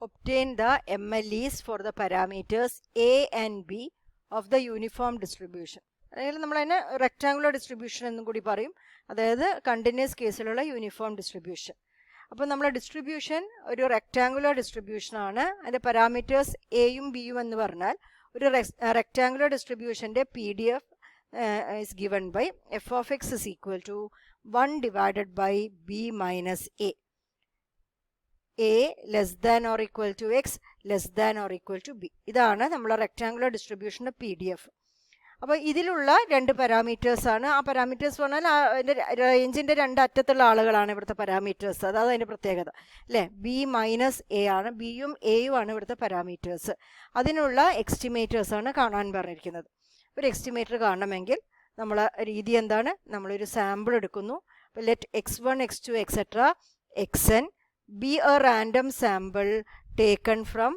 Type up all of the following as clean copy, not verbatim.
obtain the MLEs for the parameters A and B of the uniform distribution. അതായത് നമ്മൾ അതിനെ rectangular distribution എന്നും കൂടി പറയും, അതായത് കണ്ടിന്യൂസ് കേസിലുള്ള യൂണിഫോം ഡിസ്ട്രിബ്യൂഷൻ. അപ്പോൾ നമ്മളെ ഡിസ്ട്രിബ്യൂഷൻ ഒരു റെക്ടാങ്കുലർ ഡിസ്ട്രിബ്യൂഷൻ ആണ്. അതിൻ്റെ പാരാമീറ്റേഴ്സ് എയും ബിയും എന്ന് പറഞ്ഞാൽ ഒരു rectangular ഡിസ്ട്രിബ്യൂഷൻ്റെ PDF is given by f of x is equal to 1 divided by b minus a. A less than or equal to x less than or equal to b. ഇതാണ് നമ്മളെ rectangular ഡിസ്ട്രിബ്യൂഷൻ്റെ PDF. അപ്പോൾ ഇതിലുള്ള രണ്ട് parameters ആണ്. ആ parameters പറഞ്ഞാൽ അതിൻ്റെ റേഞ്ചിൻ്റെ രണ്ട് അറ്റത്തുള്ള ആളുകളാണ് ഇവിടുത്തെ പാരാമീറ്റേഴ്സ്. അതാണ് അതിൻ്റെ പ്രത്യേകത അല്ലേ. ബി മൈനസ് എ ആണ്, ബിയും എയും ആണ് ഇവിടുത്തെ പാരാമീറ്റേഴ്സ്. അതിനുള്ള എസ്റ്റിമേറ്റേഴ്സാണ് കാണാൻ പറഞ്ഞിരിക്കുന്നത്. ഒരു എസ്റ്റിമേറ്റർ കാണണമെങ്കിൽ നമ്മളെ രീതി എന്താണ്? നമ്മളൊരു സാമ്പിൾ എടുക്കുന്നു. അപ്പോൾ let x1 x2 etcetera xn be a random sample taken from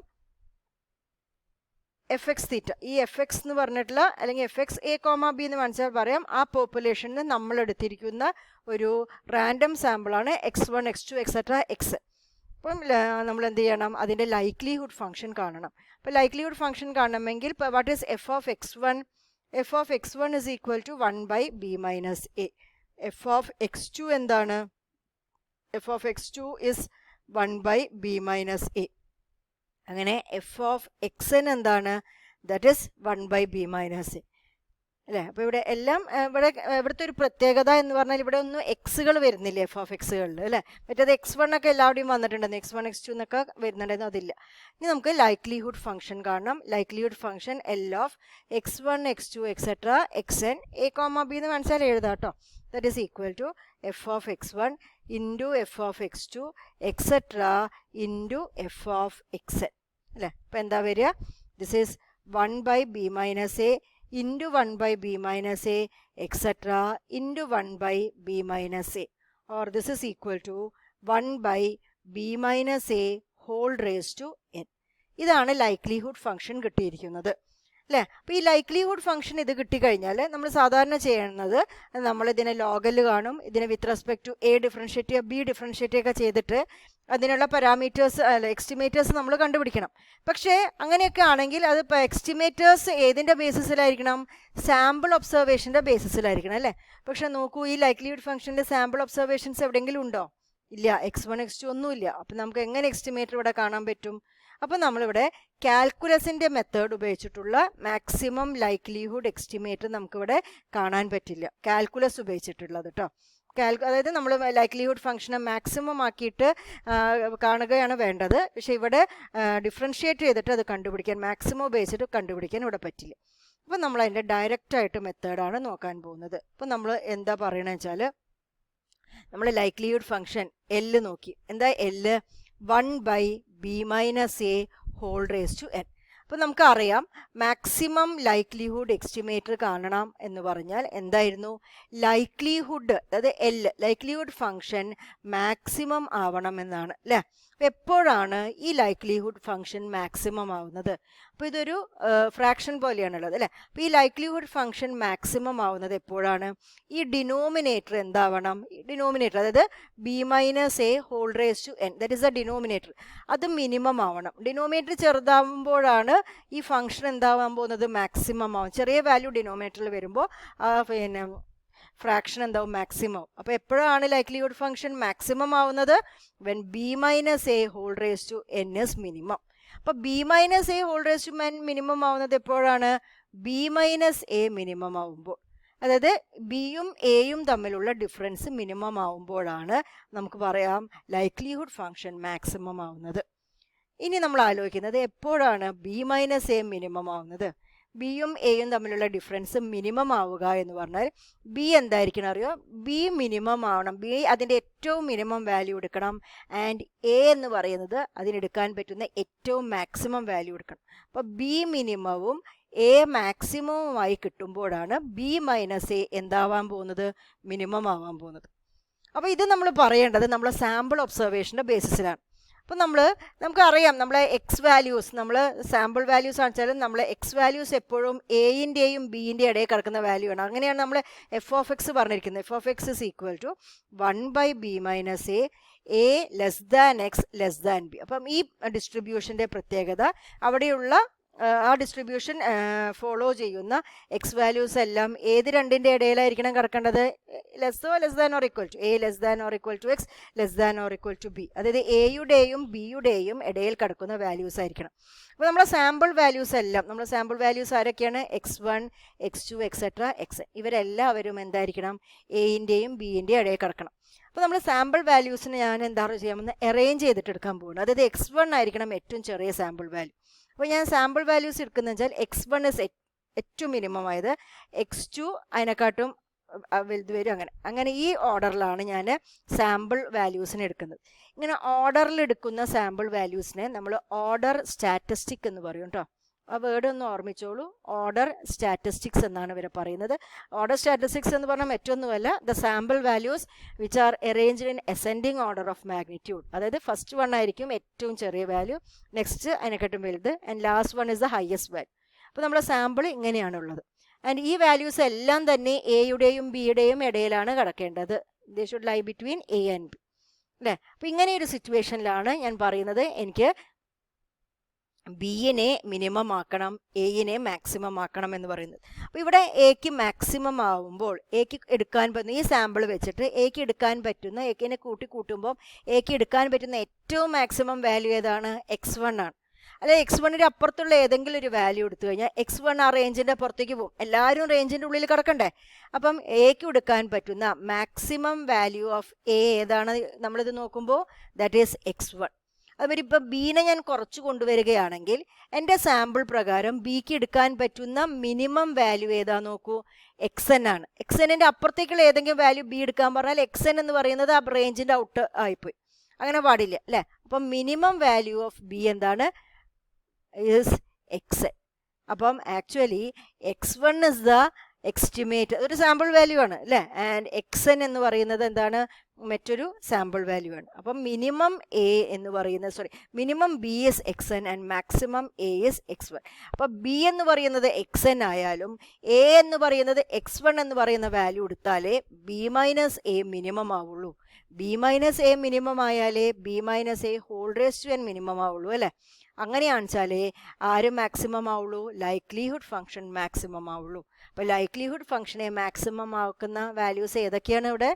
F X theta. ഈ എഫ് എക്സ് എന്ന് പറഞ്ഞിട്ടുള്ള അല്ലെങ്കിൽ F X A comma B എന്ന് മനസ്സിൽ പറയാം. ആ പോപ്പുലേഷനിൽ നമ്മൾ എടുത്തിരിക്കുന്ന ഒരു random സാമ്പിളാണ് x1 x2 etcetera xn. അപ്പം നമ്മൾ എന്ത് ചെയ്യണം? അതിൻ്റെ ലൈക്ലിഹുഡ് ഫംഗ്ഷൻ കാണണം. അപ്പോൾ ലൈക്ലിഹുഡ് ഫംഗ്ഷൻ കാണണമെങ്കിൽ what is F of x1? F of x1 is equal to 1 by b minus a. F of x2 എന്താണ്? F of x2 is 1 by b minus a. അങ്ങനെ എഫ് ഓഫ് xn എന്താണ്? That is 1 by b minus a അല്ലേ. അപ്പോൾ ഇവിടെ എല്ലാം ഇവിടുത്തെ ഒരു പ്രത്യേകത എന്ന് പറഞ്ഞാൽ ഇവിടെ ഒന്നും എക്സുകൾ വരുന്നില്ല എഫ് ഓഫ് എക്സുകളിൽ അല്ലേ. മറ്റേത് x1 ഒക്കെ എല്ലാവരുടെയും വന്നിട്ടുണ്ടെന്ന്, x1 x2 എന്നൊക്കെ വരുന്നുണ്ടായിരുന്നു, അതില്ല. ഇനി നമുക്ക് ലൈക്ലിഹുഡ് ഫംഗ്ഷൻ കാണണം. Likelihood function L of x1 x2 etcetera xn a comma B എന്ന് മനസ്സിലായി എഴുതാം കേട്ടോ. That is equal to F of x1 into F of x2 etcetera into F of xn അല്ലേ. അപ്പോൾ എന്താ വരിക? This is 1 by b minus a into 1 by b minus a etc. into 1 by b minus a, or this is equal to 1 by b minus a whole raised to n. ഇതാണ് likelihood function കിട്ടിയിരിക്കുന്നത് അല്ലേ. അപ്പോൾ ഈ likelihood function ഇത് കിട്ടിക്കഴിഞ്ഞാൽ നമ്മൾ സാധാരണ ചെയ്യുന്നത് നമ്മളിതിനെ ലോഗല് കാണും. ഇതിനെ with respect to A differentiate ചെയ്യുക, ബി ഡിഫറൻഷ്യേറ്റ് ഒക്കെ ചെയ്തിട്ട് അതിനുള്ള പാരാമീറ്റേഴ്സ് അല്ല എസ്റ്റിമേറ്റേഴ്സ് നമ്മൾ കണ്ടുപിടിക്കണം. പക്ഷേ അങ്ങനെയൊക്കെ ആണെങ്കിൽ അത് ഇപ്പോൾ എസ്റ്റിമേറ്റേഴ്സ് ഏതിൻ്റെ ബേസിസിലായിരിക്കണം? സാമ്പിൾ ഒബ്സർവേഷൻ്റെ ബേസിസിലായിരിക്കണം അല്ലേ. പക്ഷെ നോക്കൂ, ഈ ലൈക്ലിഹുഡ് ഫംഗ്ഷൻ്റെ സാമ്പിൾ ഒബ്സർവേഷൻസ് എവിടെയെങ്കിലും ഉണ്ടോ? ഇല്ല. x1 x2 ഒന്നുമില്ല. അപ്പം നമുക്ക് എങ്ങനെ എസ്റ്റിമേറ്റർ ഇവിടെ കാണാൻ പറ്റും? അപ്പോൾ നമ്മളിവിടെ കാൽക്കുലസിൻ്റെ മെത്തേഡ് ഉപയോഗിച്ചിട്ടുള്ള മാക്സിമം ലൈക്ലിഹുഡ് എസ്റ്റിമേറ്റ് നമുക്കിവിടെ കാണാൻ പറ്റില്ല, കാൽക്കുലസ് ഉപയോഗിച്ചിട്ടുള്ളത് കേട്ടോ. അതായത് നമ്മൾ ലൈക്ലിഹുഡ് ഫംഗ്ഷനെ മാക്സിമം ആക്കിയിട്ട് കാണുകയാണ് വേണ്ടത്. പക്ഷേ ഇവിടെ ഡിഫറൻഷ്യേറ്റ് ചെയ്തിട്ട് അത് കണ്ടുപിടിക്കാൻ, മാക്സിമം ഉപയോഗിച്ചിട്ട് കണ്ടുപിടിക്കാൻ ഇവിടെ പറ്റില്ല. അപ്പോൾ നമ്മൾ അതിൻ്റെ ഡയറക്റ്റായിട്ട് മെത്തേഡാണ് നോക്കാൻ പോകുന്നത്. അപ്പോൾ നമ്മൾ എന്താ പറയണമെന്ന് വെച്ചാൽ നമ്മൾ ലൈക്ലിഹുഡ് ഫംഗ്ഷൻ എൽ നോക്കി. എന്താ L? 1 by b minus a whole raised to n. അപ്പോൾ നമുക്കറിയാം മാക്സിമം ലൈക്ലിഹുഡ് എസ്റ്റിമേറ്റർ കാണണം എന്ന് പറഞ്ഞാൽ എന്തായിരുന്നു? ലൈക്ലിഹുഡ്, അതായത് എൽ ലൈക്ലിഹുഡ് ഫംഗ്ഷൻ മാക്സിമം ആവണം എന്നാണ് അല്ലേ. എപ്പോഴാണ് ഈ ലൈക്ലിഹുഡ് ഫംഗ്ഷൻ മാക്സിമം ആവുന്നത്? അപ്പോൾ ഇതൊരു ഫ്രാക്ഷൻ പോലെയാണുള്ളത് അല്ലേ. അപ്പോൾ ഈ ലൈക്ലിഹുഡ് ഫംഗ്ഷൻ മാക്സിമം ആവുന്നത് എപ്പോഴാണ്? ഈ ഡിനോമിനേറ്റർ എന്താവണം? ഡിനോമിനേറ്റർ അതായത് b minus a whole raised to n, that is the denominator, അത് മിനിമം ആവണം. ഡിനോമിനേറ്റർ ചെറുതാവുമ്പോഴാണ് ഈ ഫംഗ്ഷൻ എന്താവാൻ പോകുന്നത്? മാക്സിമം ആവും. ചെറിയ വാല്യൂ ഡിനോമിനേറ്ററിൽ വരുമ്പോൾ പിന്നെ ഫ്രാക്ഷൻ എന്താവും? മാക്സിമം. അപ്പോൾ എപ്പോഴാണ് ലൈക്ലിഹുഡ് ഫംഗ്ഷൻ മാക്സിമം ആവുന്നത്? When b minus a whole raised to n is minimum. അപ്പോൾ b minus a whole raised to n minimum ആവുന്നത് എപ്പോഴാണ്? b minus a മിനിമം ആവുമ്പോൾ, അതായത് ബിയും എയും തമ്മിലുള്ള ഡിഫറൻസ് മിനിമം ആവുമ്പോഴാണ് നമുക്ക് പറയാം ലൈക്ലിഹുഡ് ഫംഗ്ഷൻ മാക്സിമം ആവുന്നത്. ഇനി നമ്മൾ ആലോചിക്കുന്നത് എപ്പോഴാണ് b minus a മിനിമം ആവുന്നത്? ബിയും എയും തമ്മിലുള്ള ഡിഫറൻസ് മിനിമം ആവുക എന്ന് പറഞ്ഞാൽ ബി എന്തായിരിക്കണം അറിയോ? ബി മിനിമം ആവണം. ബി അതിൻ്റെ ഏറ്റവും മിനിമം വാല്യൂ എടുക്കണം. ആൻഡ് എ എന്ന് പറയുന്നത് അതിനെടുക്കാൻ പറ്റുന്ന ഏറ്റവും മാക്സിമം വാല്യൂ എടുക്കണം. അപ്പോൾ ബി മിനിമവും എ മാക്സിമവുമായി കിട്ടുമ്പോഴാണ് b minus a എന്താവാൻ പോകുന്നത്? മിനിമം ആവാൻ പോകുന്നത്. അപ്പോൾ ഇത് നമ്മൾ പറയേണ്ടത് നമ്മളെ സാമ്പിൾ ഒബ്സർവേഷൻ്റെ ബേസിസിലാണ്. അപ്പോൾ നമുക്കറിയാം നമ്മളെ എക്സ് വാല്യൂസ്, നമ്മൾ സാമ്പിൾ വാല്യൂസ് ആണെച്ചാലും നമ്മളെ എക്സ് വാല്യൂസ് എപ്പോഴും എയിൻ്റെയും ബിൻ്റെയും ഇടയിൽ കിടക്കുന്ന വാല്യൂ ആണ്. അങ്ങനെയാണ് നമ്മൾ എഫ് ഓഫ് എക്സ് പറഞ്ഞിരിക്കുന്നത്. F of X is equal to 1 by b minus a A less than X less than B. അപ്പം ഈ ഡിസ്ട്രിബ്യൂഷൻ്റെ പ്രത്യേകത അവിടെയുള്ള ആ ഡിസ്ട്രിബ്യൂഷൻ ഫോളോ ചെയ്യുന്ന എക്സ് വാല്യൂസ് എല്ലാം ഏത് രണ്ടിൻ്റെ ഇടയിലായിരിക്കണം കിടക്കേണ്ടത്? Less than or equal to A less than or equal to X less than or equal to B. അതായത് എയുടെയും ബിയുടെയും ഇടയിൽ കിടക്കുന്ന വാല്യൂസ് ആയിരിക്കണം. അപ്പോൾ നമ്മുടെ സാമ്പിൾ വാല്യൂസ് എല്ലാം, നമ്മുടെ സാമ്പിൾ വാല്യൂസ് ആരൊക്കെയാണ്? x1 x2 etcetera xn. ഇവരെല്ലാവരും എന്തായിരിക്കണം? എൻ്റെയും ബിൻ്റെയും ഇടയിൽ കിടക്കണം. അപ്പോൾ നമ്മൾ സാമ്പിൾ വാല്യൂസിന് ഞാൻ എന്താണ് ചെയ്യാമെന്ന് അറേഞ്ച് ചെയ്തിട്ട് എടുക്കാൻ പോകുന്നത്. അതായത് x1 ആയിരിക്കണം ഏറ്റവും ചെറിയ സാമ്പിൾ വാല്യൂ. അപ്പോൾ ഞാൻ സാമ്പിൾ വാല്യൂസ് എടുക്കുന്നത് വെച്ചാൽ x1 ഇസ് ഏറ്റവും മിനിമം ആയത്, x2 അതിനെക്കാട്ടും വലുത് വരും, അങ്ങനെ ഈ ഓർഡറിലാണ് ഞാൻ സാമ്പിൾ വാല്യൂസിനെ എടുക്കുന്നത്. ഇങ്ങനെ ഓർഡറിൽ എടുക്കുന്ന സാമ്പിൾ വാല്യൂസിനെ നമ്മൾ ഓർഡർ സ്റ്റാറ്റിസ്റ്റിക് എന്ന് പറയും കേട്ടോ. ആ വേർഡ് ഒന്ന് ഓർമ്മിച്ചോളൂ. ഓർഡർ സ്റ്റാറ്റിസ്റ്റിക്സ് എന്നാണ് ഇവരെ പറയുന്നത്. ഓർഡർ സ്റ്റാറ്റിസ്റ്റിക്സ് എന്ന് പറഞ്ഞാൽ മറ്റൊന്നുമല്ല, the sample values which are arranged in ascending order of magnitude. അതായത് ഫസ്റ്റ് വൺ ആയിരിക്കും ഏറ്റവും ചെറിയ വാല്യൂ, നെക്സ്റ്റ് അതിനെക്കാട്ടും വലുത്, and last one is the highest value. അപ്പോൾ നമ്മുടെ സാമ്പിൾ ഇങ്ങനെയാണുള്ളത്. ആൻഡ് ഈ വാല്യൂസ് എല്ലാം തന്നെ എയുടെയും ബിയുടെയും ഇടയിലാണ് കിടക്കേണ്ടത്. They should lie between A and B അല്ലേ. അപ്പോൾ ഇങ്ങനെ ഒരു സിറ്റുവേഷനിലാണ് ഞാൻ പറയുന്നത് എനിക്ക് ബിയിനെ മിനിമം ആക്കണം, എയിനെ മാക്സിമം ആക്കണം എന്ന് പറയുന്നത്. അപ്പോൾ ഇവിടെ എക്ക് മാക്സിമം ആവുമ്പോൾ എക്ക് എടുക്കാൻ പറ്റുന്ന ഈ സാമ്പിൾ വെച്ചിട്ട് എക്ക് എടുക്കാൻ പറ്റുന്ന, എക്കിനെ കൂട്ടുമ്പോൾ എക്ക് എടുക്കാൻ പറ്റുന്ന ഏറ്റവും മാക്സിമം വാല്യൂ ഏതാണ്? x1 ആണ്. അല്ലെ x1ൻ്റെ അപ്പുറത്തുള്ള ഏതെങ്കിലും ഒരു വാല്യൂ എടുത്തു കഴിഞ്ഞാൽ x1 ആ റേഞ്ചിൻ്റെ പുറത്തേക്ക് പോകും. എല്ലാവരും റേഞ്ചിൻ്റെ ഉള്ളിൽ കിടക്കണ്ടേ. അപ്പം എക്ക് എടുക്കാൻ പറ്റുന്ന മാക്സിമം വാല്യൂ ഓഫ് എ ഏതാണ് നമ്മളിത് നോക്കുമ്പോൾ? That is x1. അതുമാതിരി ഇപ്പോൾ ബീനെ ഞാൻ കുറച്ച് കൊണ്ടുവരികയാണെങ്കിൽ എൻ്റെ സാമ്പിൾ പ്രകാരം ബിക്ക് എടുക്കാൻ പറ്റുന്ന മിനിമം വാല്യൂ ഏതാ നോക്കൂ? xn ആണ്. xnൻ്റെ അപ്പുറത്തേക്കുള്ള ഏതെങ്കിലും വാല്യൂ ബി എടുക്കാൻ പറഞ്ഞാൽ xn എന്ന് പറയുന്നത് ആ റേഞ്ചിൻ്റെ ഔട്ട് ആയിപ്പോയി. അങ്ങനെ പാടില്ല അല്ലേ. അപ്പം മിനിമം വാല്യൂ ഓഫ് ബി എന്താണ്? Is xn. അപ്പം actually x1 is the estimate, ഒരു സാമ്പിൾ വാല്യൂ ആണ് അല്ലേ. ആൻഡ് xn എന്ന് പറയുന്നത് എന്താണ്? മറ്റൊരു സാമ്പിൾ വാല്യൂ ആണ്. അപ്പം മിനിമം എ എന്ന് പറയുന്നത് minimum B is xn and maximum A is x1. അപ്പം ബി എന്ന് പറയുന്നത് xn ആയാലും എ എന്ന് പറയുന്നത് x1 എന്ന് പറയുന്ന വാല്യൂ എടുത്താലേ ബി മൈനസ് എ മിനിമം ആവുള്ളൂ. ബി മൈനസ് എ മിനിമം ആയാലേ B minus A whole raise to N minimum ആവുള്ളൂ അല്ലേ. അങ്ങനെയാണെന്ന് വെച്ചാലേ ആര് മാക്സിമം ആവുള്ളൂ? ലൈക്ലിഹുഡ് ഫംഗ്ഷൻ മാക്സിമം ആവുള്ളൂ. അപ്പോൾ ലൈക്ലിഹുഡ് ഫംഗ്ഷനെ മാക്സിമം ആക്കുന്ന വാല്യൂസ് ഏതൊക്കെയാണ് ഇവിടെ?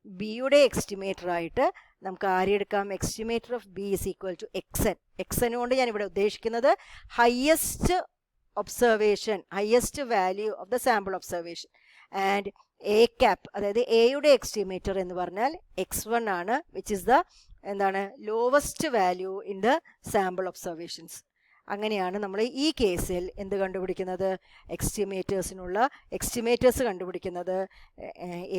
ബിയുടെ എസ്റ്റിമേറ്റർ ആയിട്ട് നമുക്ക് ആരെടുക്കാം? Estimator of B is equal to xn. xn കൊണ്ട് ഞാൻ ഇവിടെ ഉദ്ദേശിക്കുന്നത് highest observation, highest value of the sample observation. And A cap, അതായത് എയുടെ എസ്റ്റിമേറ്റർ എന്ന് പറഞ്ഞാൽ x1 ആണ്, വിച്ച് ഇസ് ദ എന്താണ്? Lowest value in the sample observations. അങ്ങനെയാണ് നമ്മൾ ഈ കേസിൽ എന്ത് കണ്ടുപിടിക്കുന്നത്? എസ്റ്റിമേറ്റേഴ്സ് കണ്ടുപിടിക്കുന്നത്,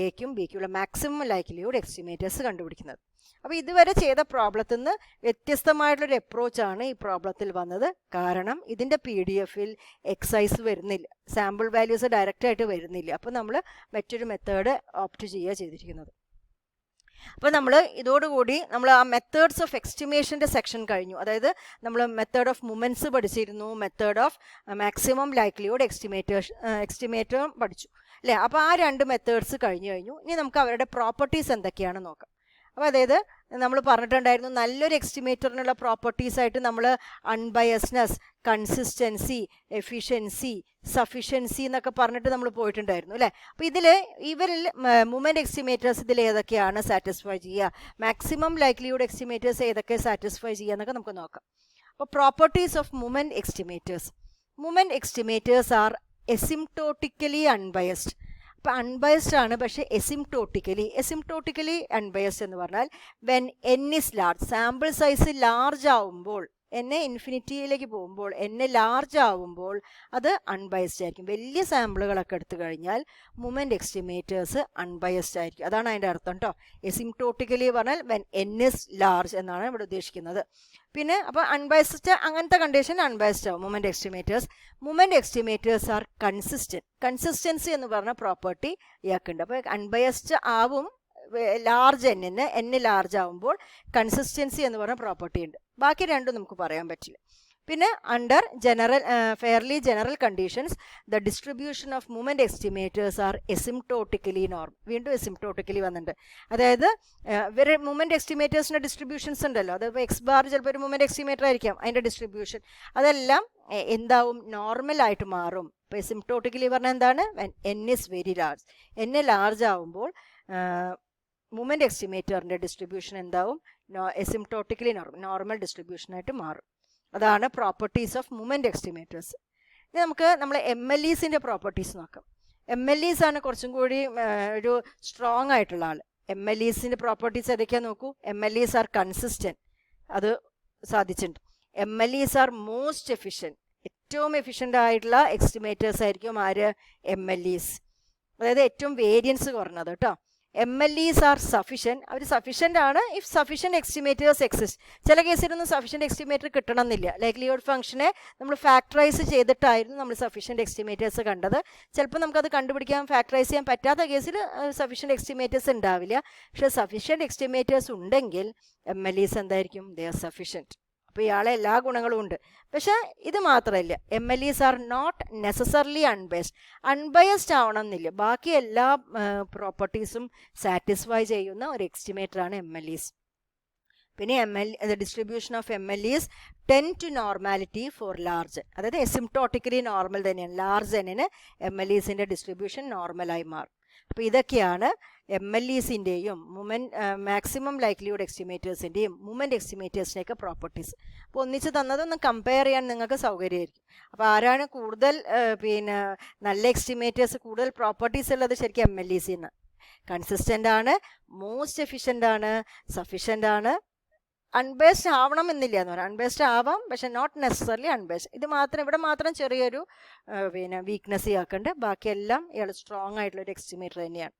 എക്കും ബിക്കുള്ള മാക്സിമം ലൈക്ലിഹുഡ് എസ്റ്റിമേറ്റേഴ്സ് കണ്ടുപിടിക്കുന്നത്. അപ്പോൾ ഇതുവരെ ചെയ്ത പ്രോബ്ലത്തിൽ നിന്ന് വ്യത്യസ്തമായിട്ടുള്ളൊരു അപ്രോച്ചാണ് ഈ പ്രോബ്ലത്തിൽ വന്നത്. കാരണം ഇതിൻ്റെ PDF-ൽ എക്സൈസ് വരുന്നില്ല, സാമ്പിൾ വാല്യൂസ് ഡയറക്റ്റായിട്ട് വരുന്നില്ല. അപ്പോൾ നമ്മൾ മറ്റൊരു മെത്തേഡ് ഓപ്റ്റ് ചെയ്യുക ചെയ്തിരിക്കുന്നത്. അപ്പോൾ നമ്മൾ ഇതോടുകൂടി നമ്മൾ ആ മെത്തേഡ്സ് ഓഫ് എസ്റ്റിമേഷൻ്റെ സെക്ഷൻ കഴിഞ്ഞു. അതായത് നമ്മൾ മെത്തേഡ് ഓഫ് മൊമെൻറ്റ്സ് പഠിച്ചിരുന്നു, മെത്തേഡ് ഓഫ് മാക്സിമം ലൈക്ലിഹുഡ് എസ്റ്റിമേറ്ററും പഠിച്ചു അല്ലേ. അപ്പോൾ ആ രണ്ട് മെത്തേഡ്സ് കഴിഞ്ഞു. ഇനി നമുക്ക് അവരുടെ പ്രോപ്പർട്ടീസ് എന്തൊക്കെയാണെന്ന് നോക്കാം. അപ്പോൾ അതായത് നമ്മൾ പറഞ്ഞിട്ടുണ്ടായിരുന്നു നല്ലൊരു എസ്റ്റിമേറ്ററിനുള്ള പ്രോപ്പർട്ടീസായിട്ട് നമ്മൾ അൺബയസ്നെസ്, കൺസിസ്റ്റൻസി, എഫിഷ്യൻസി, സഫിഷ്യൻസി എന്നൊക്കെ പറഞ്ഞിട്ട് നമ്മൾ പോയിട്ടുണ്ടായിരുന്നു അല്ലേ. അപ്പോൾ ഇവരിൽ മൊമെൻറ്റ് എസ്റ്റിമേറ്റേഴ്സ് ഇതിൽ ഏതൊക്കെയാണ് സാറ്റിസ്ഫൈ ചെയ്യുക, മാക്സിമം ലൈക്ലിഹുഡ് എസ്റ്റിമേറ്റേഴ്സ് ഏതൊക്കെ സാറ്റിസ്ഫൈ ചെയ്യുക എന്നൊക്കെ നമുക്ക് നോക്കാം. അപ്പോൾ properties of moment estimators. Moment estimators are asymptotically unbiased. അപ്പോൾ അൺബയസ്ഡ് ആണ്, പക്ഷേ എസിംപ്ടോട്ടിക്കലി അൺബയസ്ഡ് എന്ന് പറഞ്ഞാൽ when n is large, sample size large ആവുമ്പോൾ, n ഇൻഫിനിറ്റിയിലേക്ക് പോകുമ്പോൾ, n ലാർജ് ആവുമ്പോൾ അത് അൺബയസ്ഡ് ആയിരിക്കും. വലിയ സാമ്പിളുകളൊക്കെ എടുത്തു കഴിഞ്ഞാൽ മൊമെൻറ്റ് എസ്റ്റിമേറ്റേഴ്സ് അൺബയസ്ഡ് ആയിരിക്കും. അതാണ് അതിൻ്റെ അർത്ഥം കേട്ടോ. എസിംപ്ടോട്ടിക്കലി പറഞ്ഞാൽ വെൻ n is large എന്നാണ് ഇവിടെ ഉദ്ദേശിക്കുന്നത്. പിന്നെ അപ്പോൾ അൺബയസ്ഡ്, അങ്ങനത്തെ കണ്ടീഷൻ അൺബയസ്ഡ് ആവും moment estimators. Moment estimators are consistency എന്ന് പറഞ്ഞ പ്രോപ്പർട്ടി ഇയാൾക്കുണ്ട്. അപ്പോൾ അൺബയസ്ഡ് ആവും ലാർജ് n ലാർജ് ആവുമ്പോൾ കൺസിസ്റ്റൻസി എന്ന് പറഞ്ഞ പ്രോപ്പർട്ടി ഉണ്ട്. ബാക്കി രണ്ടും നമുക്ക് പറയാൻ പറ്റില്ല. പിന്നെ under fairly general conditions the distribution of moment estimators are asymptotically വീണ്ടും എസിംപ്ടോട്ടിക്കലി വന്നിട്ടുണ്ട്. അതായത് ഇവർ മൂവ്മെൻറ്റ് എസ്റ്റിമേറ്റേഴ്സിൻ്റെ ഡിസ്ട്രിബ്യൂഷൻസ് ഉണ്ടല്ലോ, അതിപ്പോൾ എക്സ് ബാർ ചിലപ്പോൾ ഒരു മൂവ്മെൻറ്റ് എസ്റ്റിമേറ്റർ ആയിരിക്കാം, അതിൻ്റെ ഡിസ്ട്രിബ്യൂഷൻ അതെല്ലാം എന്താവും, നോർമലായിട്ട് മാറും. ഇപ്പോൾ എസിംപ്ടോട്ടിക്കലി പറഞ്ഞാൽ എന്താണ്, N is very large, N large ആവുമ്പോൾ മൂവ്മെൻറ്റ് എസ്റ്റിമേറ്ററിൻ്റെ ഡിസ്ട്രിബ്യൂഷൻ എന്താവും, എസിംപ്ടോട്ടിക്കലി നോർമൽ ഡിസ്ട്രിബ്യൂഷനായിട്ട് മാറും. അതാണ് പ്രോപ്പർട്ടീസ് ഓഫ് മൂവ്മെൻറ്റ് എസ്റ്റിമേറ്റേഴ്സ്. ഇനി നമുക്ക് നമ്മൾ MLEസിൻ്റെ പ്രോപ്പർട്ടീസ് നോക്കാം. MLEs ആണ് കുറച്ചും കൂടി ഒരു സ്ട്രോങ് ആയിട്ടുള്ള ആൾ. MLEസിൻ്റെ പ്രോപ്പർട്ടീസ് ഏതൊക്കെയാണെന്ന് നോക്കൂ. MLEs ആർ കൺസിസ്റ്റൻറ്റ്, അത് സാധിച്ചിട്ടുണ്ട്. MLEs ആർ മോസ്റ്റ് എഫിഷ്യൻറ്റ്, ഏറ്റവും എഫിഷ്യൻ്റ് ആയിട്ടുള്ള എസ്റ്റിമേറ്റേഴ്സ് ആയിരിക്കും ആര്, MLEs. അതായത് ഏറ്റവും വേരിയൻസ് കുറഞ്ഞത് കേട്ടോ. MLEs ആർ സഫിഷ്യൻറ്റ്, അവർ സഫിഷ്യൻ്റ് ആണ് ഇഫ് സഫിഷ്യൻറ്റ് എസ്റ്റിമേറ്റേഴ്സ് എക്സിസ്റ്റ്. ചില കേസിലൊന്നും സഫിഷ്യൻറ്റ് എസ്റ്റിമേറ്റർ കിട്ടണമെന്നില്ല. ലൈക്ലിഹുഡ് ഫംഗ്ഷനെ നമ്മൾ ഫാക്ടറൈസ് ചെയ്തിട്ടായിരുന്നു നമ്മൾ സഫിഷ്യൻറ്റ് എസ്റ്റിമേറ്റേഴ്സ് കണ്ടത്. ചിലപ്പോൾ നമുക്കത് കണ്ടുപിടിക്കാൻ ഫാക്ടറൈസ് ചെയ്യാൻ പറ്റാത്ത കേസിൽ സഫിഷ്യൻറ്റ് എസ്റ്റിമേറ്റേഴ്സ് ഉണ്ടാവില്ല. പക്ഷേ സഫിഷ്യൻറ്റ് എസ്റ്റിമേറ്റേഴ്സ് ഉണ്ടെങ്കിൽ MLEs എന്തായിരിക്കും, ദേ ആർ സഫിഷ്യൻറ്റ്. അപ്പോൾ ഇയാളെ എല്ലാ ഗുണങ്ങളും ഉണ്ട്. പക്ഷേ ഇത് മാത്രമല്ല, MLEs are not necessarily unbiased ആവണമെന്നില്ല. ബാക്കി എല്ലാ പ്രോപ്പർട്ടീസും സാറ്റിസ്ഫൈ ചെയ്യുന്ന ഒരു എസ്റ്റിമേറ്ററാണ് MLEs. പിന്നെ distribution of MLEs tend to normality for large, അതായത് എസിംപ്ടോട്ടിക്കലി നോർമൽ തന്നെയാണ്. ലാർജ് എന്നിന് MLEസിൻ്റെ ഡിസ്ട്രിബ്യൂഷൻ നോർമലായി മാറും. അപ്പോൾ ഇതൊക്കെയാണ് MLEസിൻ്റെയും മാക്സിമം ലൈക്ലിഹുഡ് എസ്റ്റിമേറ്റേഴ്സിൻ്റെയും മൂവ്മെൻറ്റ് എസ്റ്റിമേറ്റേഴ്സിൻ്റെയൊക്കെ പ്രോപ്പർട്ടീസ്. അപ്പോൾ ഒന്നിച്ച് തന്നതൊന്ന് കമ്പയർ ചെയ്യാൻ നിങ്ങൾക്ക് സൗകര്യമായിരിക്കും. അപ്പോൾ ആരാണ് കൂടുതൽ നല്ല എസ്റ്റിമേറ്റേഴ്സ്, കൂടുതൽ പ്രോപ്പർട്ടീസ് ഉള്ളത്, ശരിക്കും MLEs. കൺസിസ്റ്റൻ്റ് ആണ്, മോസ്റ്റ് എഫിഷ്യൻ്റ് ആണ്, സഫിഷ്യൻ്റ് ആണ്. അൺബേസ്ഡ് ആവണം എന്നില്ല എന്ന് പറയാം. അൺബേസ്ഡ് ആവാം, പക്ഷെ നോട്ട് നെസസറിലി അൺബേസ്ഡ്. ഇവിടെ മാത്രം ചെറിയൊരു വീക്ക്നെസ് ആക്കുന്നുണ്ട്. ബാക്കിയെല്ലാം ഇയാൾ സ്ട്രോങ് ആയിട്ടുള്ളൊരു എസ്റ്റിമേറ്റർ തന്നെയാണ്.